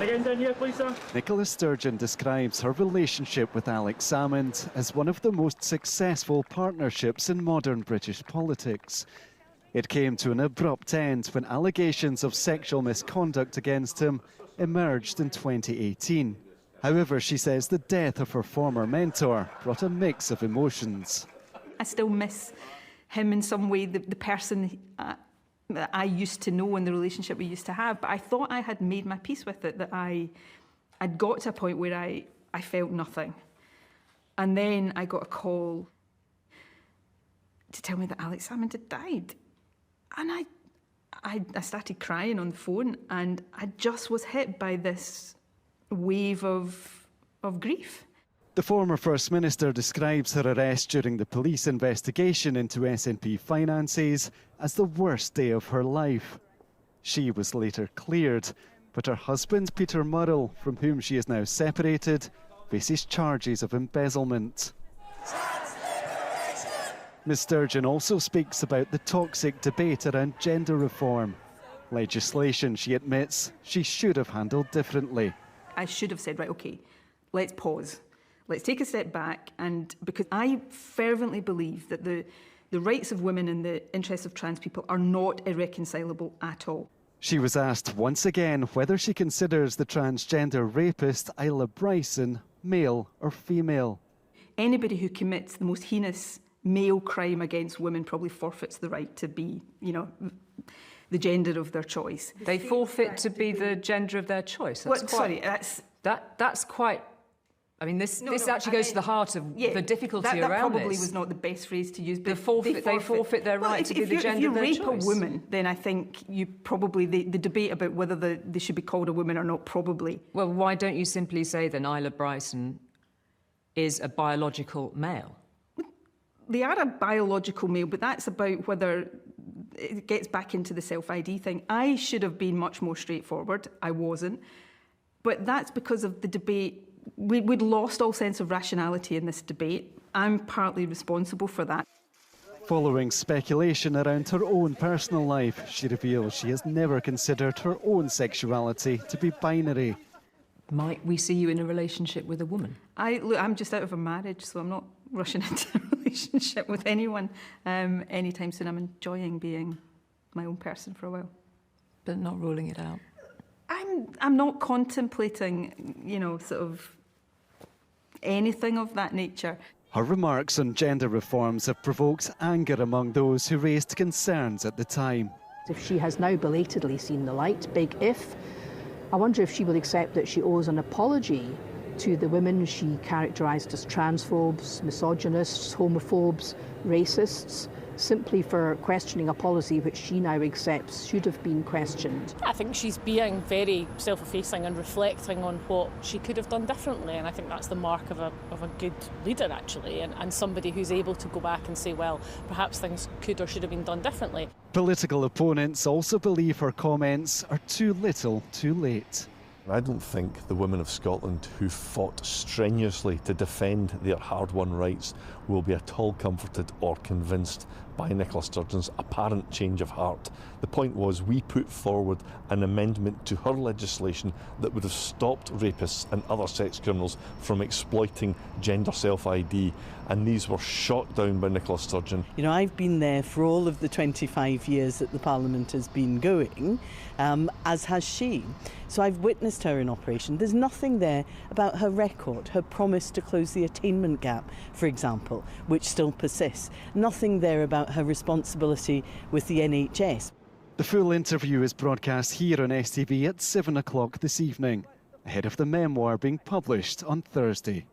Again down here, please, sir. Nicola Sturgeon describes her relationship with Alex Salmond as one of the most successful partnerships in modern British politics. It came to an abrupt end when allegations of sexual misconduct against him emerged in 2018. However, she says the death of her former mentor brought a mix of emotions. I still miss him in some way, the person that I used to know and the relationship we used to have. But I thought I had made my peace with it, that I'd got to a point where I felt nothing. And then I got a call to tell me that Alex Salmond had died. And I started crying on the phone, and I just was hit by this wave of grief. The former First Minister describes her arrest during the police investigation into SNP finances as the worst day of her life. She was later cleared, but her husband, Peter Murrell, from whom she is now separated, faces charges of embezzlement. Ms Sturgeon also speaks about the toxic debate around gender reform. Legislation, she admits, she should have handled differently. I should have said, right, OK, let's pause. Let's take a step back, and because I fervently believe that the rights of women and the interests of trans people are not irreconcilable at all. She was asked once again whether she considers the transgender rapist Isla Bryson male or female. Anybody who commits the most heinous male crime against women probably forfeits the right to be, the gender of their choice. They forfeit to be the gender of their choice. That's quite. I mean, this actually goes to the heart of the difficulty around this. That probably was not the best phrase to use. But they forfeit their right to be the gender of their choice. If you rape a woman, then I think you probably, the debate about whether they should be called a woman or not, probably. Well, why don't you simply say then Isla Bryson is a biological male? They are a biological male, but that's about whether it gets back into the self-ID thing. I should have been much more straightforward. I wasn't. But that's because of the debate. We'd lost all sense of rationality in this debate. I'm partly responsible for that. Following speculation around her own personal life, she reveals she has never considered her own sexuality to be binary. Might we see you in a relationship with a woman? Look, I'm just out of a marriage, so I'm not rushing into a relationship with anyone anytime soon. I'm enjoying being my own person for a while. But not ruling it out? I'm not contemplating, sort of anything of that nature. Her remarks on gender reforms have provoked anger among those who raised concerns at the time. If she has now belatedly seen the light, big if, I wonder if she will accept that she owes an apology to the women she characterised as transphobes, misogynists, homophobes, racists, simply for questioning a policy which she now accepts should have been questioned. I think she's being very self-effacing and reflecting on what she could have done differently, and I think that's the mark of a good leader, actually, and somebody who's able to go back and say, well, perhaps things could or should have been done differently. Political opponents also believe her comments are too little, too late. I don't think the women of Scotland who fought strenuously to defend their hard-won rights will be at all comforted or convinced by Nicola Sturgeon's apparent change of heart. The point was, we put forward an amendment to her legislation that would have stopped rapists and other sex criminals from exploiting gender self-ID, and these were shot down by Nicola Sturgeon. I've been there for all of the 25 years that the Parliament has been going, as has she. So I've witnessed her in operation. There's nothing there about her record, her promise to close the attainment gap, for example, which still persists. Nothing there about her responsibility with the NHS. The full interview is broadcast here on STV at 7 o'clock this evening, ahead of the memoir being published on Thursday.